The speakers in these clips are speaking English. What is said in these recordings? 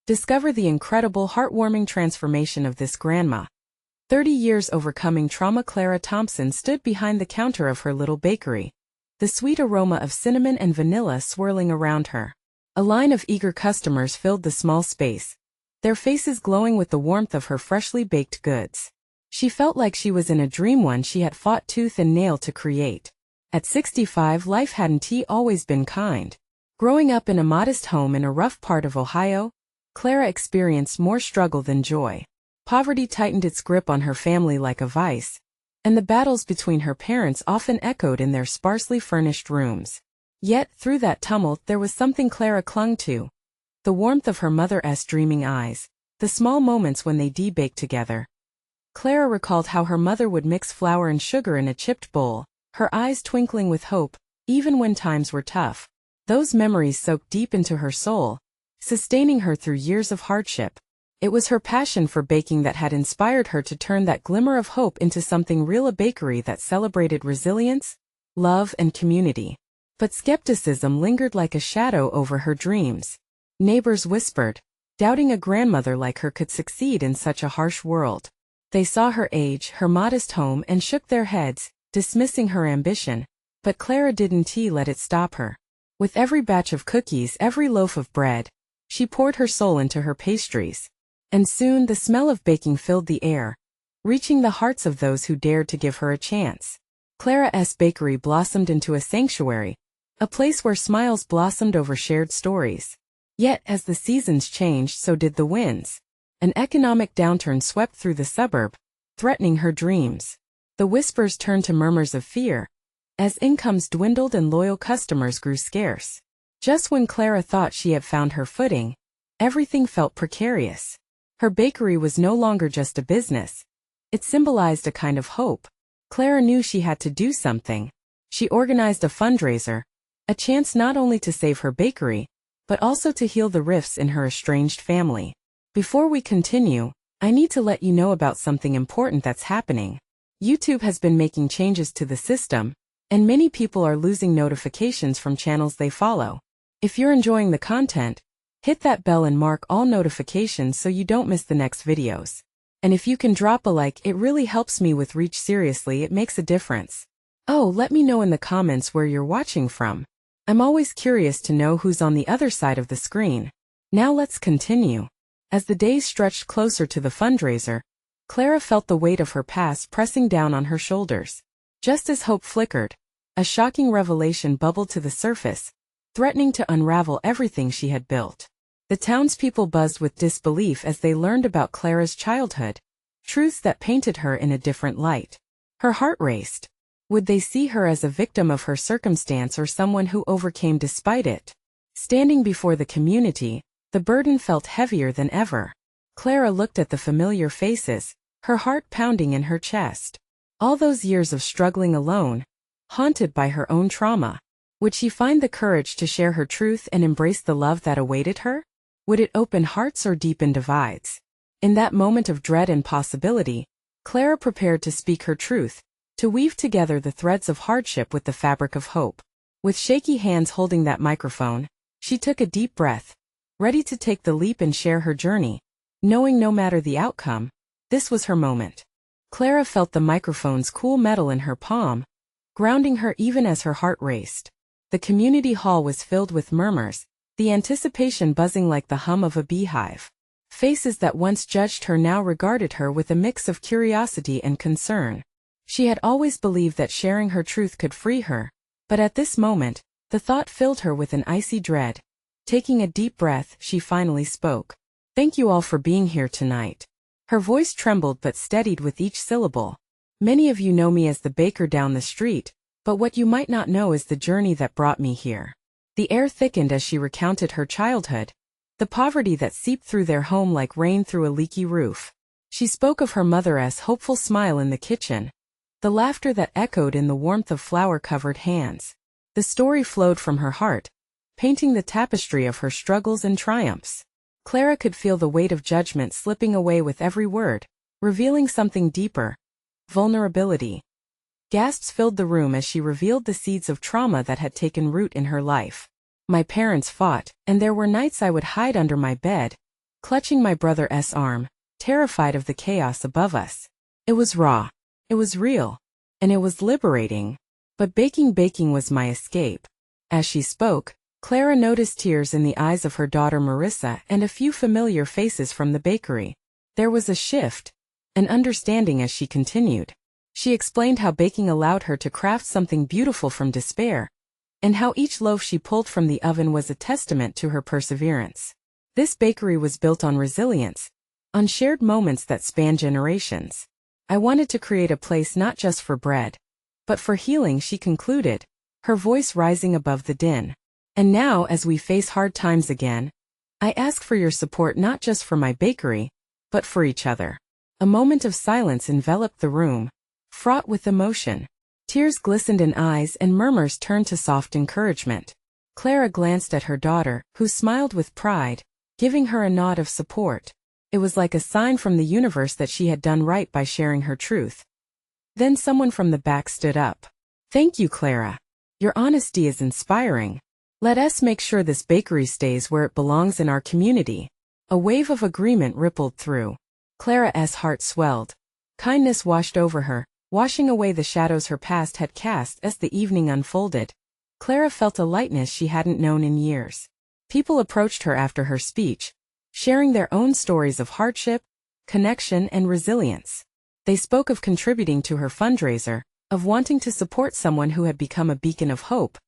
Discover the incredible, heartwarming transformation of this grandma. 30 years overcoming trauma. Clara Thompson stood behind the counter of her little bakery, the sweet aroma of cinnamon and vanilla swirling around her. A line of eager customers filled the small space, their faces glowing with the warmth of her freshly baked goods. She felt like she was in a dream, one she had fought tooth and nail to create. At 65, life hadn't always been kind. Growing up in a modest home in a rough part of Ohio, Clara experienced more struggle than joy. Poverty tightened its grip on her family like a vice, and the battles between her parents often echoed in their sparsely furnished rooms. Yet, through that tumult, there was something Clara clung to: the warmth of her mother's dreaming eyes, the small moments when they baked together. Clara recalled how her mother would mix flour and sugar in a chipped bowl, her eyes twinkling with hope, even when times were tough. Those memories soaked deep into her soul, sustaining her through years of hardship. It was her passion for baking that had inspired her to turn that glimmer of hope into something real, a bakery that celebrated resilience, love, and community. But skepticism lingered like a shadow over her dreams. Neighbors whispered, doubting a grandmother like her could succeed in such a harsh world. They saw her age, her modest home, and shook their heads, dismissing her ambition. But Clara didn't let it stop her. With every batch of cookies, every loaf of bread, she poured her soul into her pastries. And soon the smell of baking filled the air, reaching the hearts of those who dared to give her a chance. Clara's bakery blossomed into a sanctuary, a place where smiles blossomed over shared stories. Yet, as the seasons changed, so did the winds. An economic downturn swept through the suburb, threatening her dreams. The whispers turned to murmurs of fear, as incomes dwindled and loyal customers grew scarce. Just when Clara thought she had found her footing, everything felt precarious. Her bakery was no longer just a business. It symbolized a kind of hope. Clara knew she had to do something. She organized a fundraiser, a chance not only to save her bakery, but also to heal the rifts in her estranged family. Before we continue, I need to let you know about something important that's happening. YouTube has been making changes to the system, and many people are losing notifications from channels they follow. If you're enjoying the content, hit that bell and mark all notifications so you don't miss the next videos. And if you can drop a like, it really helps me with reach. Seriously, it makes a difference. Oh, let me know in the comments where you're watching from. I'm always curious to know who's on the other side of the screen. Now let's continue. As the days stretched closer to the fundraiser, Clara felt the weight of her past pressing down on her shoulders. Just as hope flickered, a shocking revelation bubbled to the surface, threatening to unravel everything she had built. The townspeople buzzed with disbelief as they learned about Clara's childhood, truths that painted her in a different light. Her heart raced. Would they see her as a victim of her circumstance or someone who overcame despite it? Standing before the community, the burden felt heavier than ever. Clara looked at the familiar faces, her heart pounding in her chest. All those years of struggling alone, haunted by her own trauma. Would she find the courage to share her truth and embrace the love that awaited her? Would it open hearts or deepen divides? In that moment of dread and possibility, Clara prepared to speak her truth, to weave together the threads of hardship with the fabric of hope. With shaky hands holding that microphone, she took a deep breath, ready to take the leap and share her journey, knowing no matter the outcome, this was her moment. Clara felt the microphone's cool metal in her palm, grounding her even as her heart raced. The community hall was filled with murmurs, the anticipation buzzing like the hum of a beehive. Faces that once judged her now regarded her with a mix of curiosity and concern. She had always believed that sharing her truth could free her, but at this moment, the thought filled her with an icy dread. Taking a deep breath, she finally spoke. "Thank you all for being here tonight." Her voice trembled but steadied with each syllable. "Many of you know me as the baker down the street, but what you might not know is the journey that brought me here." The air thickened as she recounted her childhood, the poverty that seeped through their home like rain through a leaky roof. She spoke of her mother's hopeful smile in the kitchen, the laughter that echoed in the warmth of flour-covered hands. The story flowed from her heart, painting the tapestry of her struggles and triumphs. Clara could feel the weight of judgment slipping away with every word, revealing something deeper: vulnerability. Gasps filled the room as she revealed the seeds of trauma that had taken root in her life. "My parents fought, and there were nights I would hide under my bed," clutching my brother's arm, terrified of the chaos above us. It was raw. It was real. And it was liberating. But baking was my escape. As she spoke, Clara noticed tears in the eyes of her daughter Marissa and a few familiar faces from the bakery. There was a shift, an understanding as she continued. She explained how baking allowed her to craft something beautiful from despair, and how each loaf she pulled from the oven was a testament to her perseverance. This bakery was built on resilience, on shared moments that span generations. I wanted to create a place not just for bread, but for healing, she concluded, her voice rising above the din. And now, as we face hard times again, I ask for your support not just for my bakery, but for each other. A moment of silence enveloped the room, fraught with emotion. Tears glistened in eyes and murmurs turned to soft encouragement. Clara glanced at her daughter, who smiled with pride, giving her a nod of support. It was like a sign from the universe that she had done right by sharing her truth. Then someone from the back stood up. "Thank you, Clara. Your honesty is inspiring. Let us make sure this bakery stays where it belongs in our community." A wave of agreement rippled through. Clara's heart swelled. Kindness washed over her, washing away the shadows her past had cast as the evening unfolded. Clara felt a lightness she hadn't known in years. People approached her after her speech, sharing their own stories of hardship, connection, and resilience. They spoke of contributing to her fundraiser, of wanting to support someone who had become a beacon of hope.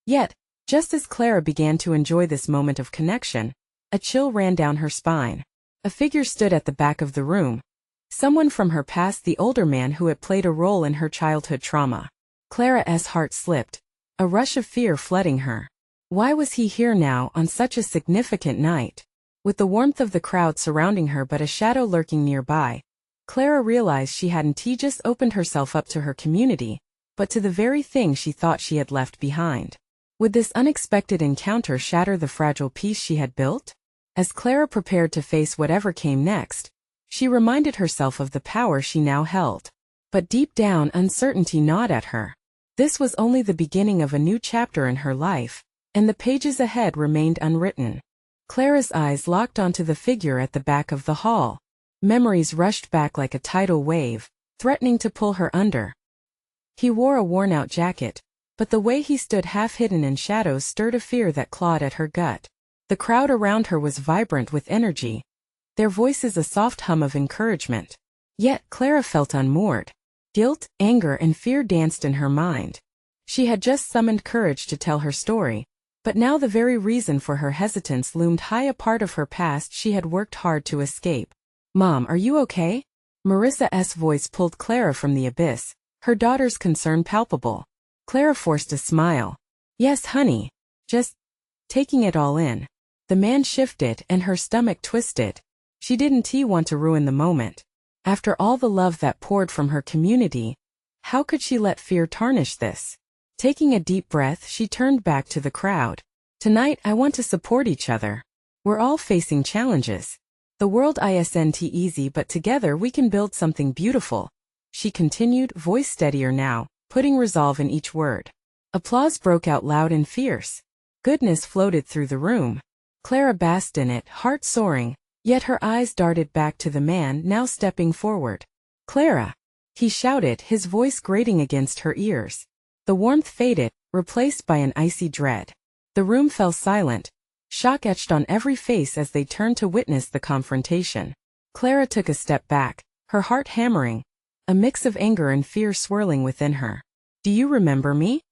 Yet, just as Clara began to enjoy this moment of connection, a chill ran down her spine. A figure stood at the back of the room. Someone from her past, the older man who had played a role in her childhood trauma. Clara's heart slipped, a rush of fear flooding her. Why was he here now on such a significant night? With the warmth of the crowd surrounding her but a shadow lurking nearby, Clara realized she hadn't just opened herself up to her community, but to the very thing she thought she had left behind. Would this unexpected encounter shatter the fragile peace she had built? As Clara prepared to face whatever came next, she reminded herself of the power she now held. But deep down, uncertainty gnawed at her. This was only the beginning of a new chapter in her life, and the pages ahead remained unwritten. Clara's eyes locked onto the figure at the back of the hall. Memories rushed back like a tidal wave, threatening to pull her under. He wore a worn-out jacket, but the way he stood half-hidden in shadows stirred a fear that clawed at her gut. The crowd around her was vibrant with energy, their voices a soft hum of encouragement. Yet Clara felt unmoored. Guilt, anger, and fear danced in her mind. She had just summoned courage to tell her story, but now the very reason for her hesitance loomed high, a part of her past she had worked hard to escape. "Mom, are you okay?" Marissa's voice pulled Clara from the abyss, her daughter's concern palpable. Clara forced a smile. "Yes, honey. Just taking it all in." The man shifted and her stomach twisted. She didn't want to ruin the moment. After all the love that poured from her community, how could she let fear tarnish this? Taking a deep breath, she turned back to the crowd. "Tonight I want to support each other. We're all facing challenges. The world isn't easy, but together we can build something beautiful," she continued, voice steadier now, putting resolve in each word. Applause broke out loud and fierce. Goodness floated through the room. Clara basked in it, heart soaring, yet her eyes darted back to the man now stepping forward. "Clara!" he shouted, his voice grating against her ears. The warmth faded, replaced by an icy dread. The room fell silent, shock etched on every face as they turned to witness the confrontation. Clara took a step back, her heart hammering, a mix of anger and fear swirling within her. "Do you remember me?"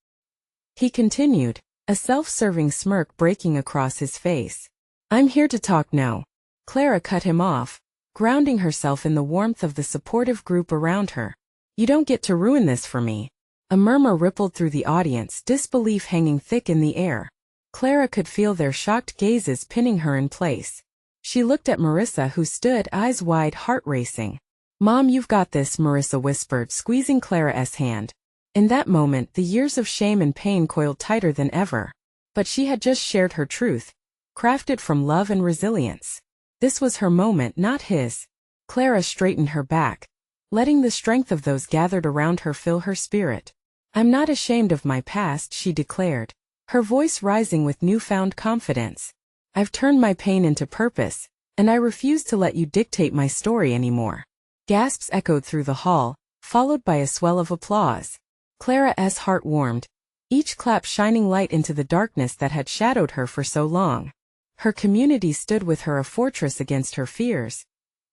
he continued, a self-serving smirk breaking across his face. "I'm here to talk now." Clara cut him off, grounding herself in the warmth of the supportive group around her. "You don't get to ruin this for me." A murmur rippled through the audience, disbelief hanging thick in the air. Clara could feel their shocked gazes pinning her in place. She looked at Marissa, who stood, eyes wide, heart racing. "Mom, you've got this," Marissa whispered, squeezing Clara's hand. In that moment, the years of shame and pain coiled tighter than ever. But she had just shared her truth, crafted from love and resilience. This was her moment, not his. Clara straightened her back, letting the strength of those gathered around her fill her spirit. "I'm not ashamed of my past," she declared, her voice rising with newfound confidence. "I've turned my pain into purpose, and I refuse to let you dictate my story anymore." Gasps echoed through the hall, followed by a swell of applause. Clara's heart warmed, each clap shining light into the darkness that had shadowed her for so long. Her community stood with her, a fortress against her fears.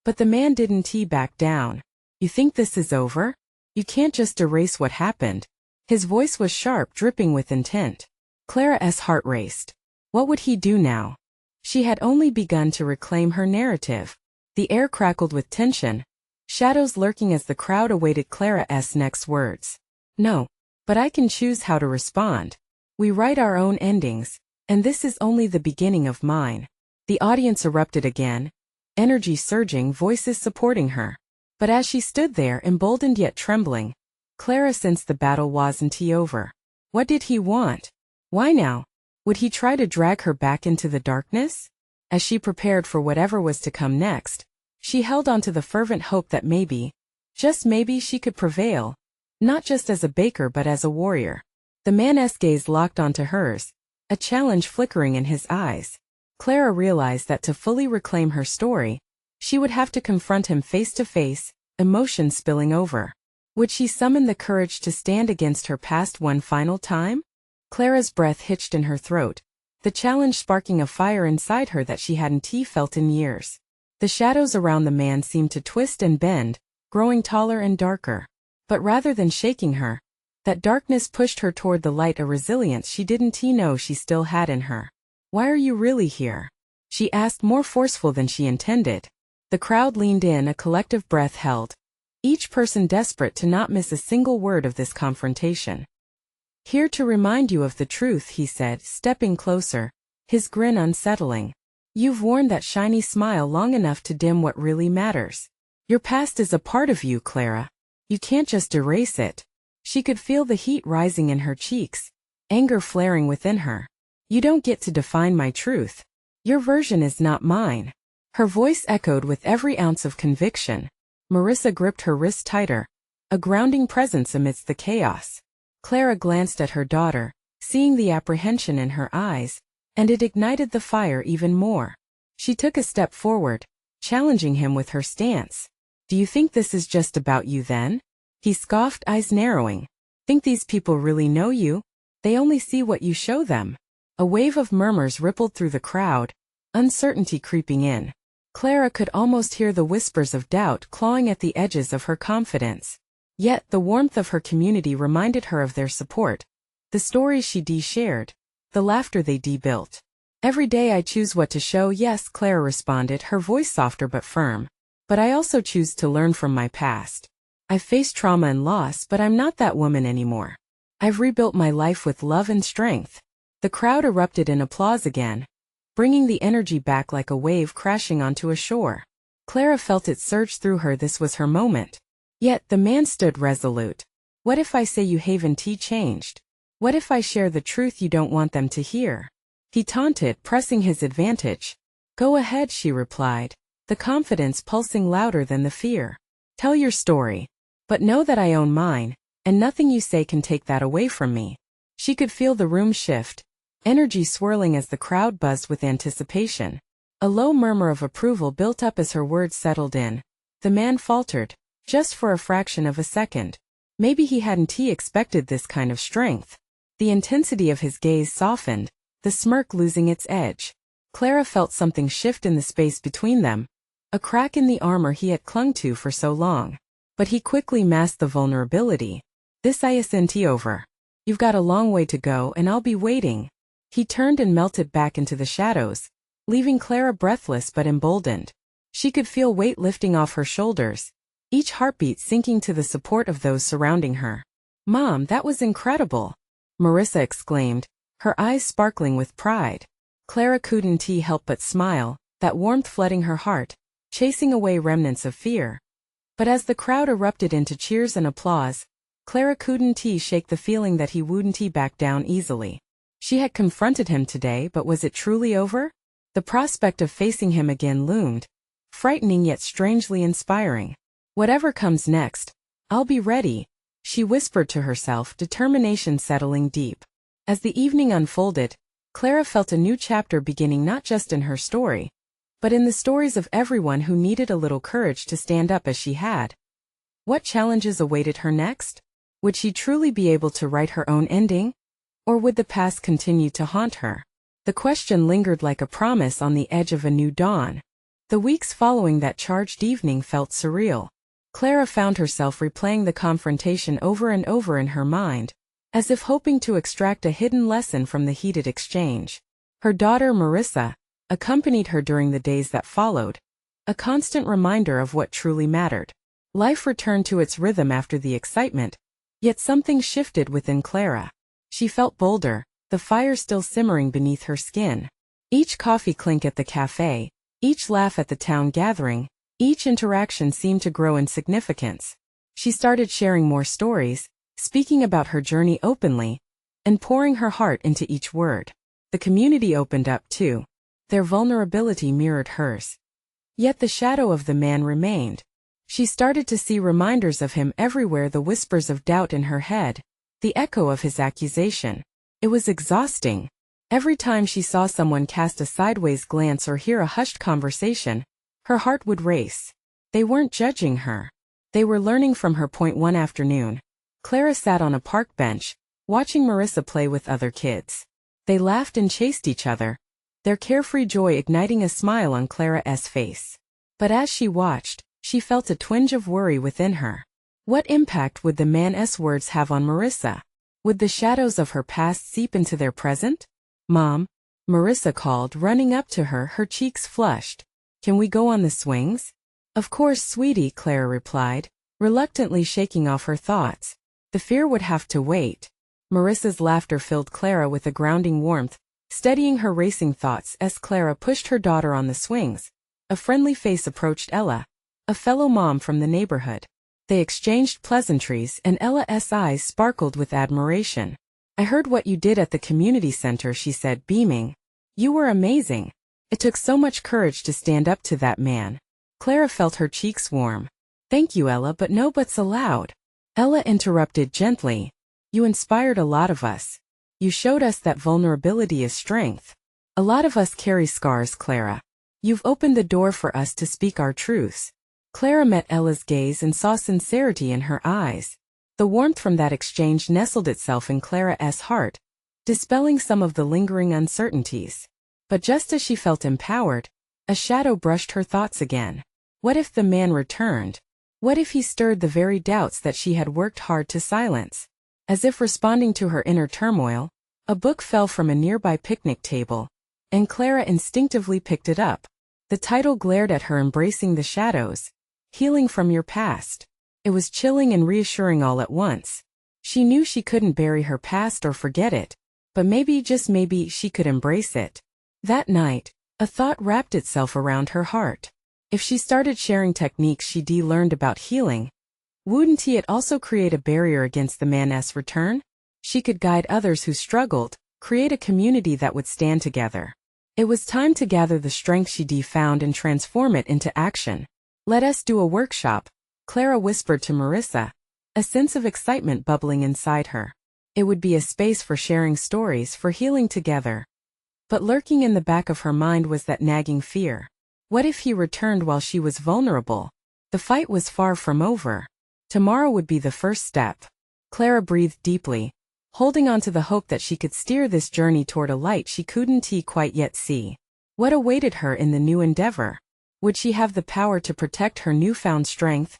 But the man didn't back down. "You think this is over? You can't just erase what happened." His voice was sharp, dripping with intent. Clara's heart raced. What would he do now? She had only begun to reclaim her narrative. The air crackled with tension, shadows lurking as the crowd awaited Clara's next words. "No. But I can choose how to respond. We write our own endings, and this is only the beginning of mine." The audience erupted again, energy surging, voices supporting her. But as she stood there, emboldened yet trembling, Clara sensed the battle wasn't over. What did he want? Why now? Would he try to drag her back into the darkness? As she prepared for whatever was to come next, she held on to the fervent hope that maybe, just maybe, she could prevail. Not just as a baker but as a warrior. The man's gaze locked onto hers, a challenge flickering in his eyes. Clara realized that to fully reclaim her story, she would have to confront him face to face, emotion spilling over. Would she summon the courage to stand against her past one final time? Clara's breath hitched in her throat, the challenge sparking a fire inside her that she hadn't felt in years. The shadows around the man seemed to twist and bend, growing taller and darker. But rather than shaking her, that darkness pushed her toward the light, a resilience she didn't know she still had in her. "Why are you really here?" she asked, more forceful than she intended. The crowd leaned in, a collective breath held, each person desperate to not miss a single word of this confrontation. "Here to remind you of the truth," he said, stepping closer, his grin unsettling. "You've worn that shiny smile long enough to dim what really matters. Your past is a part of you, Clara. You can't just erase it." She could feel the heat rising in her cheeks, anger flaring within her. "You don't get to define my truth. Your version is not mine." Her voice echoed with every ounce of conviction. Marissa gripped her wrist tighter, a grounding presence amidst the chaos. Clara glanced at her daughter, seeing the apprehension in her eyes, and it ignited the fire even more. She took a step forward, challenging him with her stance. "Do you think this is just about you then?" He scoffed, eyes narrowing. "Think these people really know you? They only see what you show them." A wave of murmurs rippled through the crowd, uncertainty creeping in. Clara could almost hear the whispers of doubt clawing at the edges of her confidence. Yet the warmth of her community reminded her of their support, the stories she shared, the laughter they built. "Every day I choose what to show." "Yes," Clara responded, her voice softer but firm. "But I also choose to learn from my past. I've faced trauma and loss, but I'm not that woman anymore. I've rebuilt my life with love and strength." The crowd erupted in applause again, bringing the energy back like a wave crashing onto a shore. Clara felt it surge through her. This was her moment. Yet the man stood resolute. "What if I say you haven't changed? What if I share the truth you don't want them to hear?" He taunted, pressing his advantage. "Go ahead," she replied, the confidence pulsing louder than the fear. "Tell your story. But know that I own mine, and nothing you say can take that away from me." She could feel the room shift, energy swirling as the crowd buzzed with anticipation. A low murmur of approval built up as her words settled in. The man faltered, just for a fraction of a second. Maybe he hadn't expected this kind of strength. The intensity of his gaze softened, the smirk losing its edge. Clara felt something shift in the space between them, a crack in the armor he had clung to for so long. But he quickly masked the vulnerability. "This isn't over. You've got a long way to go, and I'll be waiting." He turned and melted back into the shadows, leaving Clara breathless but emboldened. She could feel weight lifting off her shoulders, each heartbeat sinking to the support of those surrounding her. "Mom, that was incredible," Marissa exclaimed, her eyes sparkling with pride. Clara couldn't help but smile, that warmth flooding her heart, chasing away remnants of fear. But as the crowd erupted into cheers and applause, Clara couldn't shake the feeling that he wouldn't back down easily. She had confronted him today, but was it truly over? The prospect of facing him again loomed, frightening yet strangely inspiring. "Whatever comes next, I'll be ready," she whispered to herself, determination settling deep. As the evening unfolded, Clara felt a new chapter beginning, not just in her story, but in the stories of everyone who needed a little courage to stand up as she had. What challenges awaited her next? Would she truly be able to write her own ending? Or would the past continue to haunt her? The question lingered like a promise on the edge of a new dawn. The weeks following that charged evening felt surreal. Clara found herself replaying the confrontation over and over in her mind, as if hoping to extract a hidden lesson from the heated exchange. Her daughter Marissa accompanied her during the days that followed, a constant reminder of what truly mattered. Life returned to its rhythm after the excitement, yet something shifted within Clara. She felt bolder, the fire still simmering beneath her skin. Each coffee clink at the cafe, each laugh at the town gathering, each interaction seemed to grow in significance. She started sharing more stories, speaking about her journey openly, and pouring her heart into each word. The community opened up too. Their vulnerability mirrored hers. Yet the shadow of the man remained. She started to see reminders of him everywhere, the whispers of doubt in her head, the echo of his accusation. It was exhausting. Every time she saw someone cast a sideways glance or hear a hushed conversation, her heart would race. They weren't judging her. They were learning from her. One afternoon, Clara sat on a park bench, watching Marissa play with other kids. They laughed and chased each other, their carefree joy igniting a smile on Clara's face. But as she watched, she felt a twinge of worry within her. What impact would the man's words have on Marissa? Would the shadows of her past seep into their present? "Mom," Marissa called, running up to her, her cheeks flushed. "Can we go on the swings?" "Of course, sweetie," Clara replied, reluctantly shaking off her thoughts. The fear would have to wait. Marissa's laughter filled Clara with a grounding warmth, steadying her racing thoughts as Clara pushed her daughter on the swings. A friendly face approached Ella, a fellow mom from the neighborhood. They exchanged pleasantries and Ella's eyes sparkled with admiration. "I heard what you did at the community center," she said, beaming. "You were amazing. It took so much courage to stand up to that man." Clara felt her cheeks warm. "Thank you, Ella, but no buts allowed." Ella interrupted gently. "You inspired a lot of us. You showed us that vulnerability is strength. A lot of us carry scars, Clara. You've opened the door for us to speak our truths." Clara met Ella's gaze and saw sincerity in her eyes. The warmth from that exchange nestled itself in Clara's heart, dispelling some of the lingering uncertainties. But just as she felt empowered, a shadow brushed her thoughts again. What if the man returned? What if he stirred the very doubts that she had worked hard to silence? As if responding to her inner turmoil, a book fell from a nearby picnic table, and Clara instinctively picked it up. The title glared at her, Embracing the Shadows, Healing from Your Past. It was chilling and reassuring all at once. She knew she couldn't bury her past or forget it, but maybe, just maybe, she could embrace it. That night, a thought wrapped itself around her heart. If she started sharing techniques she'd learned about healing, wouldn't it also create a barrier against the man's return? She could guide others who struggled, create a community that would stand together. It was time to gather the strength she'd found and transform it into action. "Let us do a workshop," Clara whispered to Marissa, a sense of excitement bubbling inside her. It would be a space for sharing stories, for healing together. But lurking in the back of her mind was that nagging fear. What if he returned while she was vulnerable? The fight was far from over. Tomorrow would be the first step. Clara breathed deeply, holding on to the hope that she could steer this journey toward a light she couldn't quite yet see. What awaited her in the new endeavor? Would she have the power to protect her newfound strength?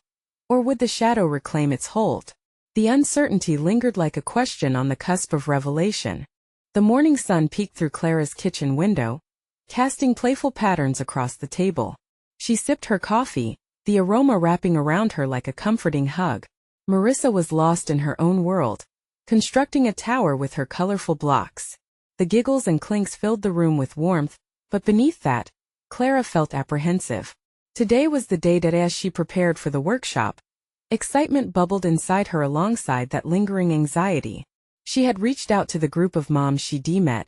Or would the shadow reclaim its hold? The uncertainty lingered like a question on the cusp of revelation. The morning sun peeked through Clara's kitchen window, casting playful patterns across the table. She sipped her coffee, the aroma wrapping around her like a comforting hug. Marissa was lost in her own world, constructing a tower with her colorful blocks. The giggles and clinks filled the room with warmth, but beneath that, Clara felt apprehensive. Today was the day that, as she prepared for the workshop, excitement bubbled inside her alongside that lingering anxiety. She had reached out to the group of moms she'd met,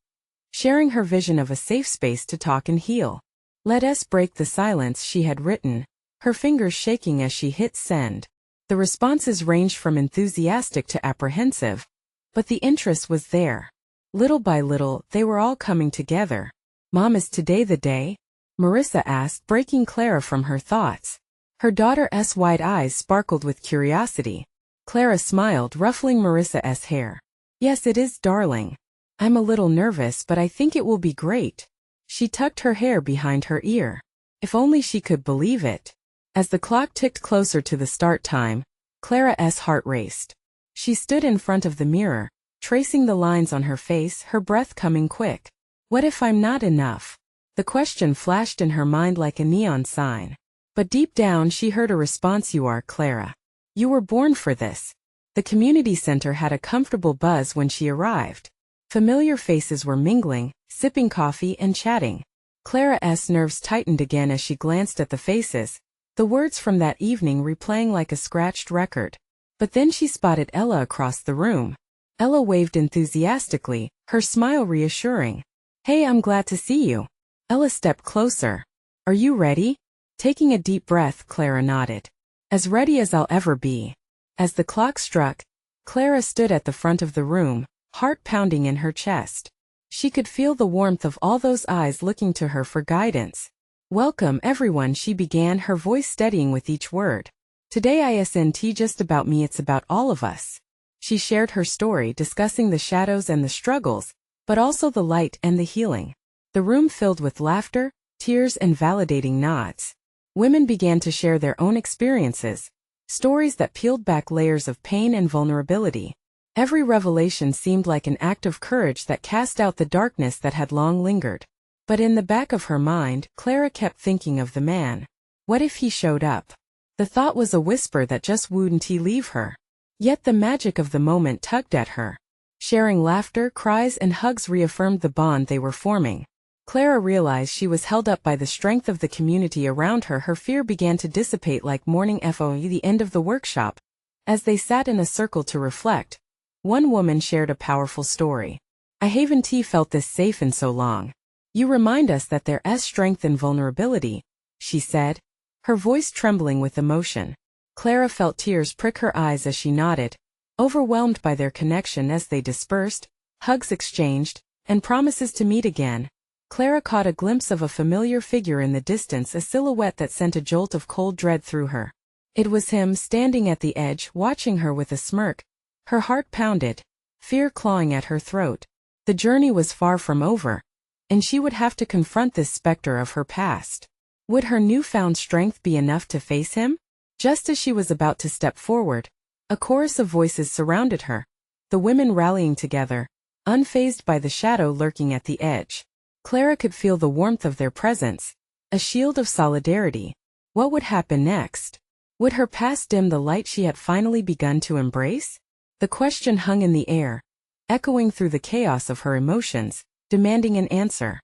sharing her vision of a safe space to talk and heal. "Let us break the silence," she had written, her fingers shaking as she hit send. The responses ranged from enthusiastic to apprehensive, but the interest was there. Little by little, they were all coming together. "Mom, is today the day?" Marissa asked, breaking Clara from her thoughts. Her daughter's wide eyes sparkled with curiosity. Clara smiled, ruffling Marissa's hair. Yes, it is, darling. I'm a little nervous, but I think it will be great. She tucked her hair behind her ear. If only she could believe it. As the clock ticked closer to the start time, Clara's heart raced. She stood in front of the mirror, tracing the lines on her face, her breath coming quick. What if I'm not enough? The question flashed in her mind like a neon sign. But deep down she heard a response. You are, Clara. You were born for this. The community center had a comfortable buzz when she arrived. Familiar faces were mingling, sipping coffee and chatting. Clara's nerves tightened again as she glanced at the faces, the words from that evening replaying like a scratched record. But then she spotted Ella across the room. Ella waved enthusiastically, her smile reassuring. Hey, I'm glad to see you. Ella stepped closer. Are you ready? Taking a deep breath, Clara nodded. As ready as I'll ever be. As the clock struck, Clara stood at the front of the room, heart pounding in her chest. She could feel the warmth of all those eyes looking to her for guidance. Welcome, everyone, she began, her voice steadying with each word. Today isn't just about me, it's about all of us. She shared her story, discussing the shadows and the struggles, but also the light and the healing. The room filled with laughter, tears, and validating nods. Women began to share their own experiences, stories that peeled back layers of pain and vulnerability. Every revelation seemed like an act of courage that cast out the darkness that had long lingered. But in the back of her mind, Clara kept thinking of the man. What if he showed up? The thought was a whisper that just wouldn't leave her. Yet the magic of the moment tugged at her. Sharing laughter, cries, and hugs reaffirmed the bond they were forming. Clara realized she was held up by the strength of the community around her. Her fear began to dissipate like morning FOE. The end of the workshop. As they sat in a circle to reflect, one woman shared a powerful story. I haven't felt this safe in so long. You remind us that there's strength in vulnerability, she said, her voice trembling with emotion. Clara felt tears prick her eyes as she nodded, overwhelmed by their connection. As they dispersed, hugs exchanged, and promises to meet again, Clara caught a glimpse of a familiar figure in the distance, a silhouette that sent a jolt of cold dread through her. It was him, standing at the edge, watching her with a smirk. Her heart pounded, fear clawing at her throat. The journey was far from over, and she would have to confront this specter of her past. Would her newfound strength be enough to face him? Just as she was about to step forward, a chorus of voices surrounded her, the women rallying together, unfazed by the shadow lurking at the edge. Clara could feel the warmth of their presence, a shield of solidarity. What would happen next? Would her past dim the light she had finally begun to embrace? The question hung in the air, echoing through the chaos of her emotions, demanding an answer.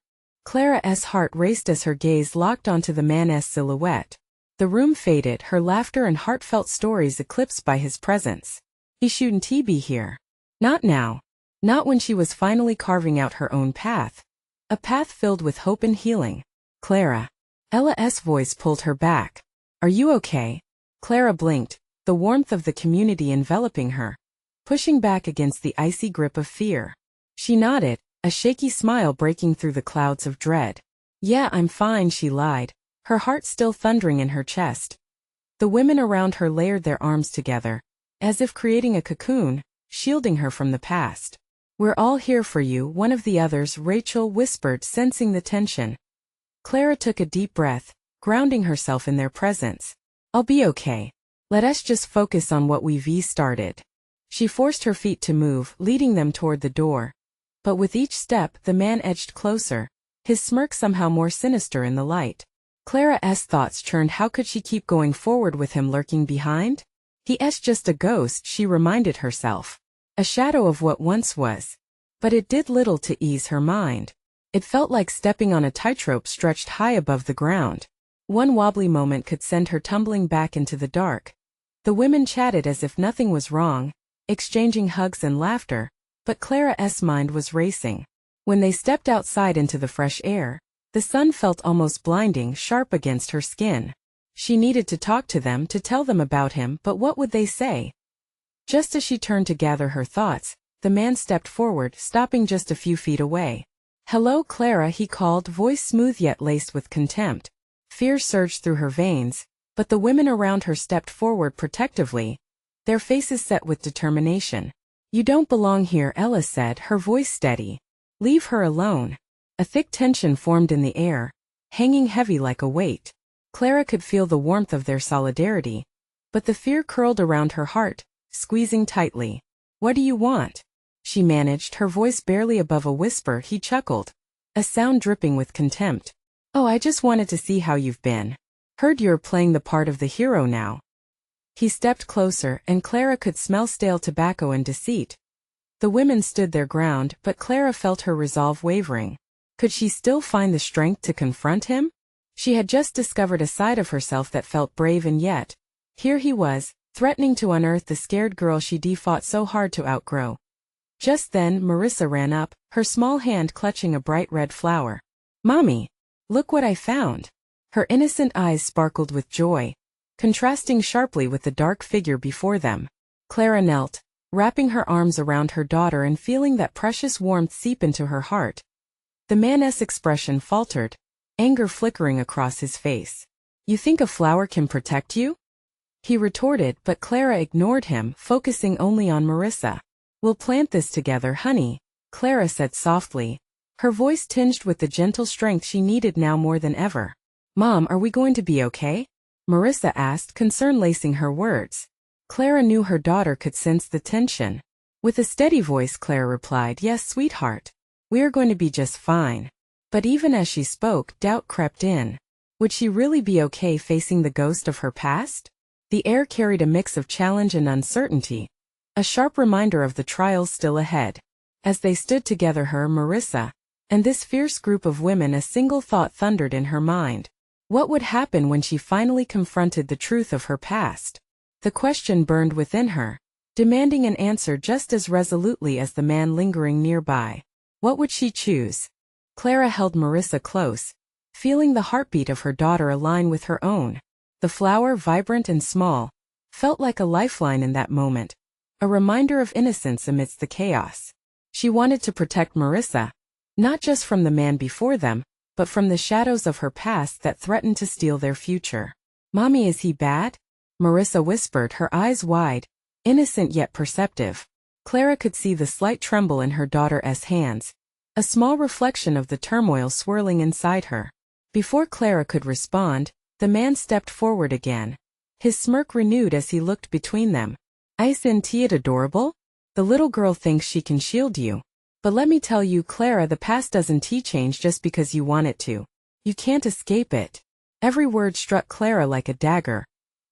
Clara's heart raced as her gaze locked onto the man's silhouette. The room faded, her laughter and heartfelt stories eclipsed by his presence. He shouldn't be here. Not now. Not when she was finally carving out her own path. A path filled with hope and healing. Clara. Ella's voice pulled her back. Are you okay? Clara blinked, the warmth of the community enveloping her, pushing back against the icy grip of fear. She nodded, a shaky smile breaking through the clouds of dread. Yeah, I'm fine, she lied, her heart still thundering in her chest. The women around her layered their arms together, as if creating a cocoon, shielding her from the past. We're all here for you, one of the others, Rachel, whispered, sensing the tension. Clara took a deep breath, grounding herself in their presence. I'll be okay. Let us just focus on what we've started. She forced her feet to move, leading them toward the door. But with each step, the man edged closer, his smirk somehow more sinister in the light. Clara's thoughts churned. How could she keep going forward with him lurking behind? He's just a ghost, she reminded herself. A shadow of what once was. But it did little to ease her mind. It felt like stepping on a tightrope stretched high above the ground. One wobbly moment could send her tumbling back into the dark. The women chatted as if nothing was wrong, exchanging hugs and laughter, but Clara's mind was racing. When they stepped outside into the fresh air, the sun felt almost blinding, sharp against her skin. She needed to talk to them, to tell them about him, but what would they say? Just as she turned to gather her thoughts, the man stepped forward, stopping just a few feet away. "Hello, Clara," he called, voice smooth yet laced with contempt. Fear surged through her veins, but the women around her stepped forward protectively, their faces set with determination. "You don't belong here," Ella said, her voice steady. "Leave her alone." A thick tension formed in the air, hanging heavy like a weight. Clara could feel the warmth of their solidarity, but the fear curled around her heart, squeezing tightly. "What do you want?" she managed, her voice barely above a whisper. He chuckled, a sound dripping with contempt. "Oh, I just wanted to see how you've been. Heard you're playing the part of the hero now." He stepped closer, and Clara could smell stale tobacco and deceit. The women stood their ground, but Clara felt her resolve wavering. Could she still find the strength to confront him? She had just discovered a side of herself that felt brave, and yet, here he was, threatening to unearth the scared girl she'd fought so hard to outgrow. Just then, Marissa ran up, her small hand clutching a bright red flower. "Mommy, look what I found." Her innocent eyes sparkled with joy, contrasting sharply with the dark figure before them. Clara knelt, wrapping her arms around her daughter and feeling that precious warmth seep into her heart. The man's expression faltered, anger flickering across his face. "You think a flower can protect you?" he retorted, but Clara ignored him, focusing only on Marissa. "We'll plant this together, honey," Clara said softly, her voice tinged with the gentle strength she needed now more than ever. "Mom, are we going to be okay?" Marissa asked, concern lacing her words. Clara knew her daughter could sense the tension. With a steady voice, Clara replied, "Yes, sweetheart. We are going to be just fine." But even as she spoke, doubt crept in. Would she really be okay facing the ghost of her past? The air carried a mix of challenge and uncertainty, a sharp reminder of the trials still ahead. As they stood together, her, Marissa, and this fierce group of women, a single thought thundered in her mind. What would happen when she finally confronted the truth of her past? The question burned within her, demanding an answer just as resolutely as the man lingering nearby. What would she choose? Clara held Marissa close, feeling the heartbeat of her daughter align with her own. The flower, vibrant and small, felt like a lifeline in that moment, a reminder of innocence amidst the chaos. She wanted to protect Marissa, not just from the man before them, but from the shadows of her past that threatened to steal their future. "Mommy, is he bad?" Marissa whispered, her eyes wide, innocent yet perceptive. Clara could see the slight tremble in her daughter's hands, a small reflection of the turmoil swirling inside her. Before Clara could respond, the man stepped forward again, his smirk renewed as he looked between them. "Isn't it adorable? The little girl thinks she can shield you. But let me tell you, Clara, the past doesn't change just because you want it to. You can't escape it." Every word struck Clara like a dagger,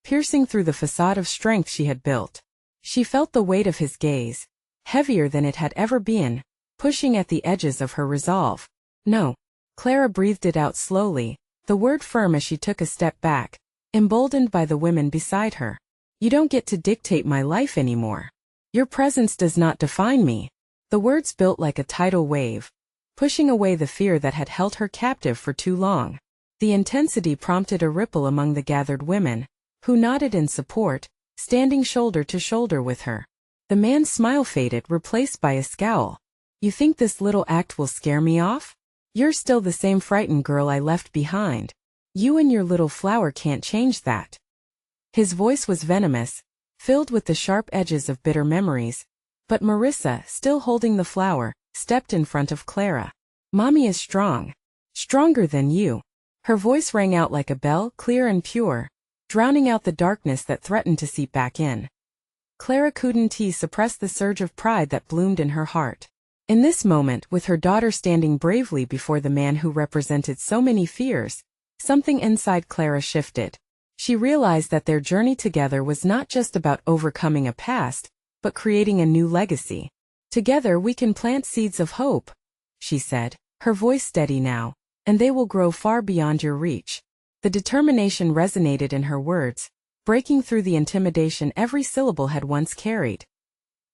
piercing through the facade of strength she had built. She felt the weight of his gaze, heavier than it had ever been, pushing at the edges of her resolve. "No." Clara breathed it out slowly, the word firm as she took a step back, emboldened by the women beside her. "You don't get to dictate my life anymore. Your presence does not define me." The words built like a tidal wave, pushing away the fear that had held her captive for too long. The intensity prompted a ripple among the gathered women, who nodded in support, standing shoulder to shoulder with her. The man's smile faded, replaced by a scowl. "You think this little act will scare me off? You're still the same frightened girl I left behind. You and your little flower can't change that." His voice was venomous, filled with the sharp edges of bitter memories. But Marissa, still holding the flower, stepped in front of Clara. "Mommy is strong. Stronger than you." Her voice rang out like a bell, clear and pure, drowning out the darkness that threatened to seep back in. Clara couldn't suppress the surge of pride that bloomed in her heart. In this moment, with her daughter standing bravely before the man who represented so many fears, something inside Clara shifted. She realized that their journey together was not just about overcoming a past, but creating a new legacy. "Together we can plant seeds of hope," she said, her voice steady now, "and they will grow far beyond your reach." The determination resonated in her words, breaking through the intimidation every syllable had once carried.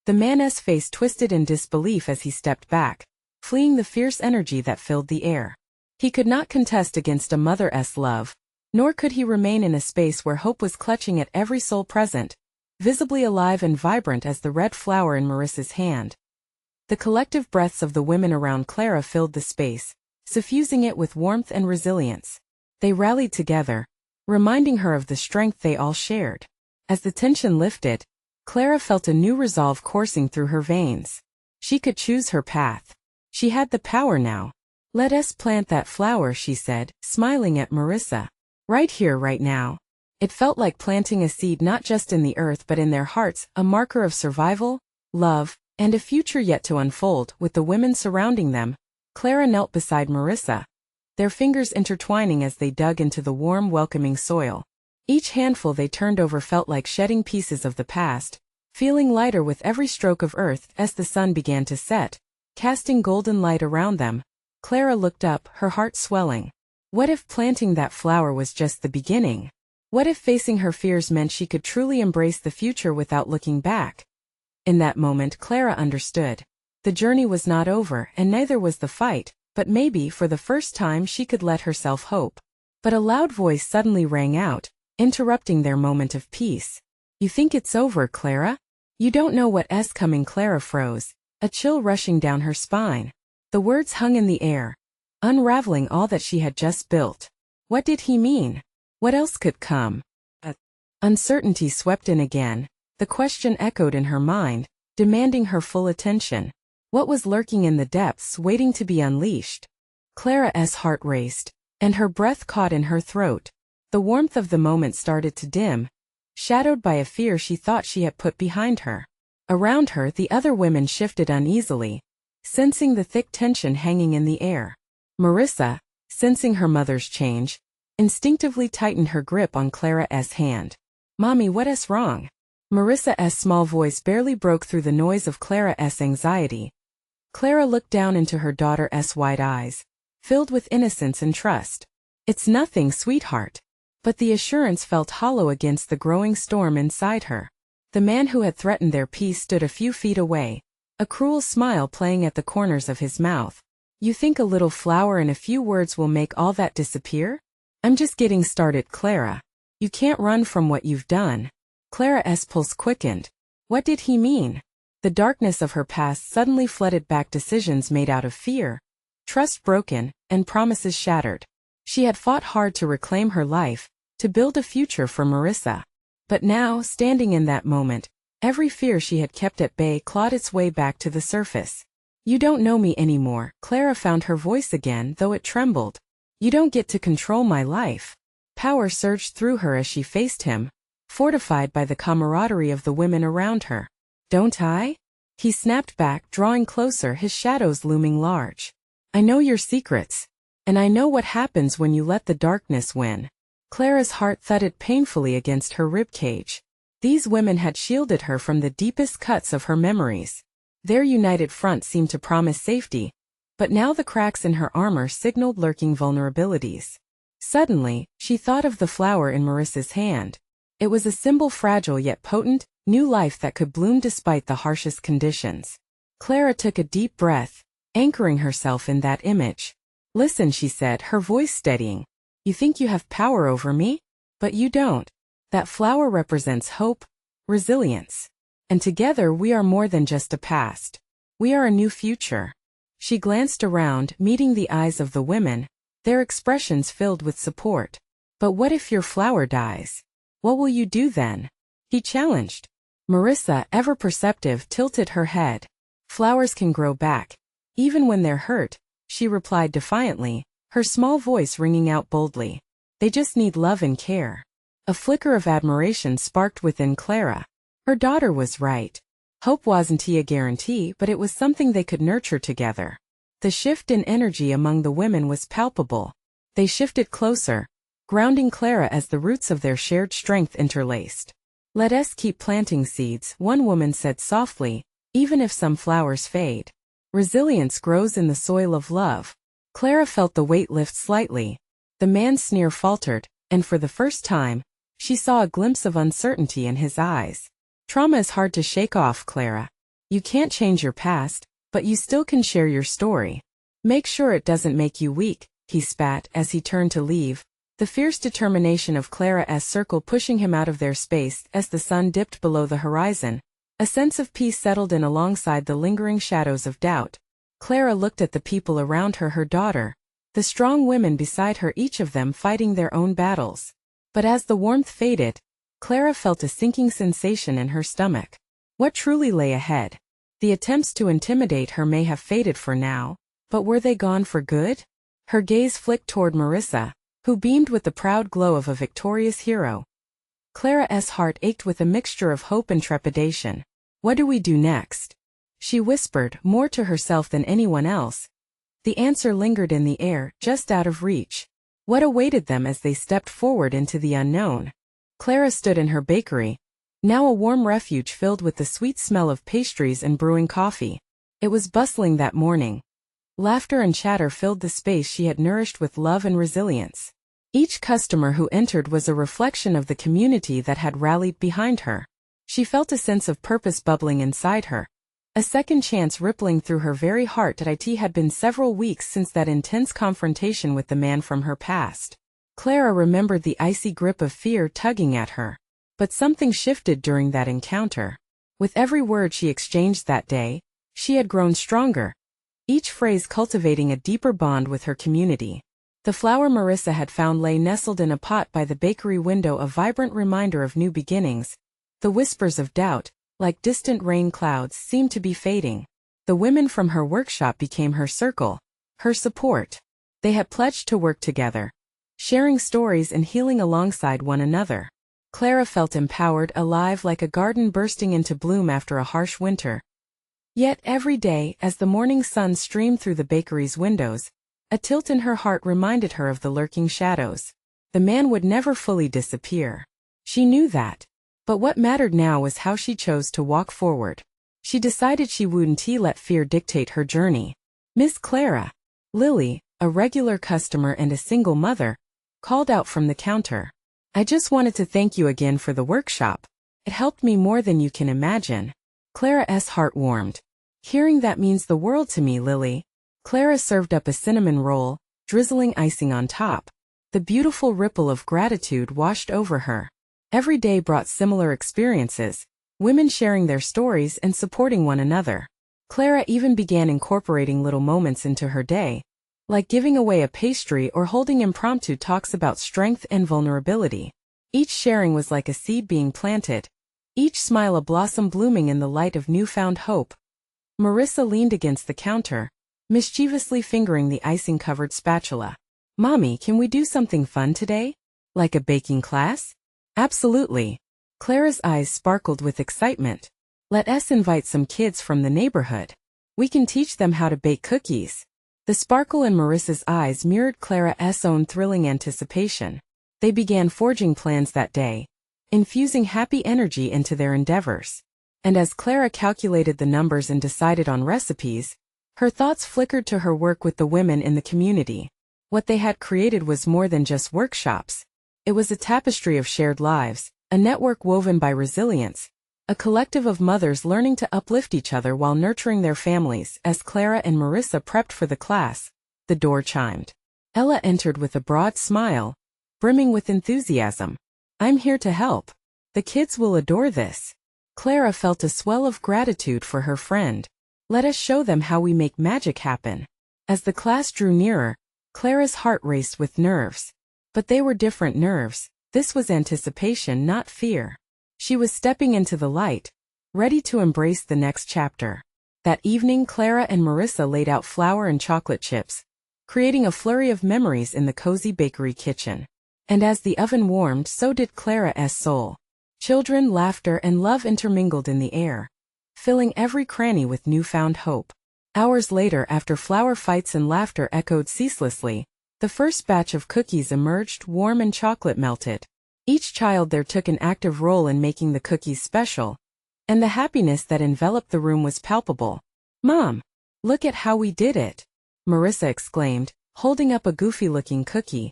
The man's face twisted in disbelief as he stepped back, fleeing the fierce energy that filled the air. He could not contest against a mother's love, nor could he remain in a space where hope was clutching at every soul present, visibly alive and vibrant as the red flower in Marissa's hand. The collective breaths of the women around Clara filled the space, suffusing it with warmth and resilience. They rallied together, reminding her of the strength they all shared. As the tension lifted, Clara felt a new resolve coursing through her veins. She could choose her path. She had the power now. "Let us plant that flower," she said, smiling at Marissa. "Right here, right now." It felt like planting a seed not just in the earth but in their hearts, a marker of survival, love, and a future yet to unfold. With the women surrounding them, Clara knelt beside Marissa, their fingers intertwining as they dug into the warm, welcoming soil. Each handful they turned over felt like shedding pieces of the past, feeling lighter with every stroke of earth. As the sun began to set, casting golden light around them, Clara looked up, her heart swelling. What if planting that flower was just the beginning? What if facing her fears meant she could truly embrace the future without looking back? In that moment, Clara understood. The journey was not over, and neither was the fight, but maybe for the first time she could let herself hope. But a loud voice suddenly rang out, interrupting their moment of peace. "You think it's over, Clara? You don't know what's coming." Clara froze, a chill rushing down her spine. The words hung in the air, unraveling all that she had just built. What did he mean? What else could come? Uncertainty swept in again. The question echoed in her mind, demanding her full attention. What was lurking in the depths, waiting to be unleashed? Clara's heart raced, and her breath caught in her throat. The warmth of the moment started to dim, shadowed by a fear she thought she had put behind her. Around her, the other women shifted uneasily, sensing the thick tension hanging in the air. Marissa, sensing her mother's change, instinctively tightened her grip on Clara's hand. "Mommy, what's wrong?" Marissa's small voice barely broke through the noise of Clara's anxiety. Clara looked down into her daughter's wide eyes, filled with innocence and trust. "It's nothing, sweetheart." But the assurance felt hollow against the growing storm inside her. The man who had threatened their peace stood a few feet away, a cruel smile playing at the corners of his mouth. "You think a little flower and a few words will make all that disappear? I'm just getting started, Clara. You can't run from what you've done." Clara's pulse quickened. What did he mean? The darkness of her past suddenly flooded back, decisions made out of fear, trust broken, and promises shattered. She had fought hard to reclaim her life, to build a future for Marissa. But now, standing in that moment, every fear she had kept at bay clawed its way back to the surface. "You don't know me anymore." Clara found her voice again, though it trembled. "You don't get to control my life." Power surged through her as she faced him, fortified by the camaraderie of the women around her. "Don't I?" He snapped back, drawing closer, his shadows looming large. "I know your secrets. And I know what happens when you let the darkness win." Clara's heart thudded painfully against her ribcage. These women had shielded her from the deepest cuts of her memories. Their united front seemed to promise safety, but now the cracks in her armor signaled lurking vulnerabilities. Suddenly, she thought of the flower in Marissa's hand. It was a symbol, fragile yet potent, new life that could bloom despite the harshest conditions. Clara took a deep breath, anchoring herself in that image. "Listen," she said, her voice steadying. "You think you have power over me? But you don't. That flower represents hope, resilience. And together we are more than just a past. We are a new future." She glanced around, meeting the eyes of the women, their expressions filled with support. "But what if your flower dies? What will you do then?" he challenged. Marissa, ever perceptive, tilted her head. "Flowers can grow back, even when they're hurt," she replied defiantly, her small voice ringing out boldly. "They just need love and care." A flicker of admiration sparked within Clara. Her daughter was right. Hope wasn't a guarantee, but it was something they could nurture together. The shift in energy among the women was palpable. They shifted closer, grounding Clara as the roots of their shared strength interlaced. "Let us keep planting seeds," one woman said softly, "even if some flowers fade. Resilience grows in the soil of love." Clara felt the weight lift slightly. The man's sneer faltered, and for the first time, she saw a glimpse of uncertainty in his eyes. "Trauma is hard to shake off, Clara. You can't change your past, but you still can share your story. Make sure it doesn't make you weak," he spat as he turned to leave, the fierce determination of Clara's circle pushing him out of their space. As the sun dipped below the horizon, A sense of peace settled in alongside the lingering shadows of doubt. Clara looked at the people around her, her daughter, the strong women beside her, each of them fighting their own battles. But as the warmth faded, Clara felt a sinking sensation in her stomach. What truly lay ahead? The attempts to intimidate her may have faded for now, but were they gone for good? Her gaze flicked toward Marissa, who beamed with the proud glow of a victorious hero. Clara's heart ached with a mixture of hope and trepidation. What do we do next? She whispered, more to herself than anyone else. The answer lingered in the air, just out of reach. What awaited them as they stepped forward into the unknown? Clara stood in her bakery, now a warm refuge filled with the sweet smell of pastries and brewing coffee. It was bustling that morning. Laughter and chatter filled the space she had nourished with love and resilience. Each customer who entered was a reflection of the community that had rallied behind her. She felt a sense of purpose bubbling inside her, a second chance rippling through her very heart. It had been several weeks since that intense confrontation with the man from her past. Clara remembered the icy grip of fear tugging at her. But something shifted during that encounter. With every word she exchanged that day, she had grown stronger, each phrase cultivating a deeper bond with her community. The flower Marissa had found lay nestled in a pot by the bakery window, a vibrant reminder of new beginnings. The whispers of doubt, like distant rain clouds, seemed to be fading. The women from her workshop became her circle, her support. They had pledged to work together, sharing stories and healing alongside one another. Clara felt empowered, alive, like a garden bursting into bloom after a harsh winter. Yet every day, as the morning sun streamed through the bakery's windows, a tilt in her heart reminded her of the lurking shadows. The man would never fully disappear. She knew that. But what mattered now was how she chose to walk forward. She decided she wouldn't let fear dictate her journey. Miss Clara. Lily, a regular customer and a single mother, called out from the counter. I just wanted to thank you again for the workshop. It helped me more than you can imagine. Clara's heart warmed. Hearing that means the world to me, Lily. Clara served up a cinnamon roll, drizzling icing on top. The beautiful ripple of gratitude washed over her. Every day brought similar experiences, women sharing their stories and supporting one another. Clara even began incorporating little moments into her day, like giving away a pastry or holding impromptu talks about strength and vulnerability. Each sharing was like a seed being planted, each smile a blossom blooming in the light of newfound hope. Marissa leaned against the counter, mischievously fingering the icing-covered spatula. Mommy, can we do something fun today? Like a baking class? Absolutely. Clara's eyes sparkled with excitement. Let us invite some kids from the neighborhood. We can teach them how to bake cookies. The sparkle in Marissa's eyes mirrored Clara's own thrilling anticipation. They began forging plans that day, infusing happy energy into their endeavors. And as Clara calculated the numbers and decided on recipes, her thoughts flickered to her work with the women in the community. What they had created was more than just workshops. It was a tapestry of shared lives, a network woven by resilience, a collective of mothers learning to uplift each other while nurturing their families. As Clara and Marissa prepped for the class, the door chimed. Ella entered with a broad smile, brimming with enthusiasm. I'm here to help. The kids will adore this. Clara felt a swell of gratitude for her friend. Let us show them how we make magic happen. As the class drew nearer, Clara's heart raced with nerves. But they were different nerves. This was anticipation, not fear. She was stepping into the light, ready to embrace the next chapter. That evening, Clara and Marissa laid out flour and chocolate chips, creating a flurry of memories in the cozy bakery kitchen. And as the oven warmed, so did Clara's soul. Children, laughter, and love intermingled in the air, filling every cranny with newfound hope. Hours later, after flour fights and laughter echoed ceaselessly, the first batch of cookies emerged, warm and chocolate melted. Each child there took an active role in making the cookies special, and the happiness that enveloped the room was palpable. Mom, look at how we did it, Marissa exclaimed, holding up a goofy-looking cookie.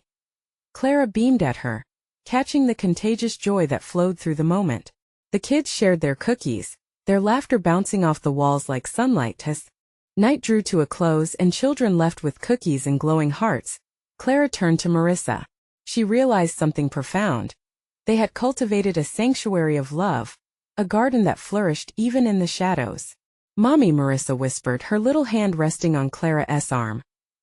Clara beamed at her, catching the contagious joy that flowed through the moment. The kids shared their cookies, their laughter bouncing off the walls like sunlight. As night drew to a close and children left with cookies and glowing hearts, Clara turned to Marissa. She realized something profound. They had cultivated a sanctuary of love, a garden that flourished even in the shadows. "Mommy," Marissa whispered, her little hand resting on Clara's arm.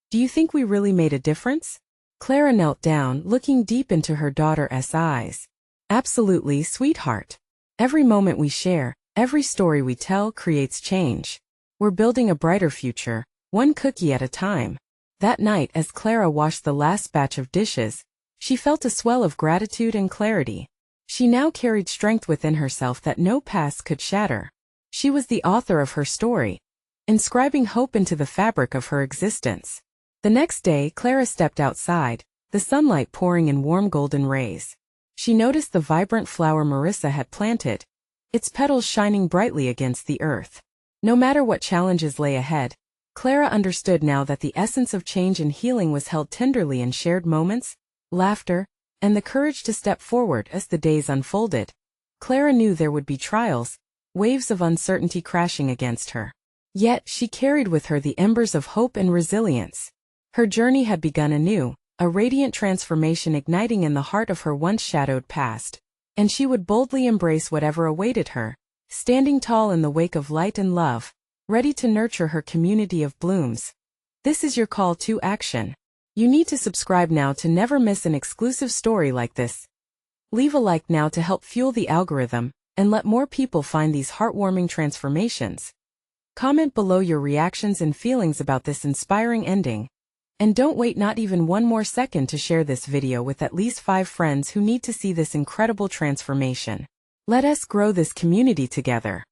"Do you think we really made a difference?" Clara knelt down, looking deep into her daughter's eyes. "Absolutely, sweetheart. Every moment we share, every story we tell creates change. We're building a brighter future, one cookie at a time." That night, as Clara washed the last batch of dishes, she felt a swell of gratitude and clarity. She now carried strength within herself that no past could shatter. She was the author of her story, inscribing hope into the fabric of her existence. The next day, Clara stepped outside, the sunlight pouring in warm golden rays. She noticed the vibrant flower Marissa had planted, its petals shining brightly against the earth. No matter what challenges lay ahead, Clara understood now that the essence of change and healing was held tenderly in shared moments, laughter, and the courage to step forward as the days unfolded. Clara knew there would be trials, waves of uncertainty crashing against her. Yet, she carried with her the embers of hope and resilience. Her journey had begun anew, a radiant transformation igniting in the heart of her once shadowed past, and she would boldly embrace whatever awaited her, standing tall in the wake of light and love, ready to nurture her community of blooms. This is your call to action. You need to subscribe now to never miss an exclusive story like this. Leave a like now to help fuel the algorithm, and let more people find these heartwarming transformations. Comment below your reactions and feelings about this inspiring ending. And don't wait not even one more second to share this video with at least 5 friends who need to see this incredible transformation. Let us grow this community together.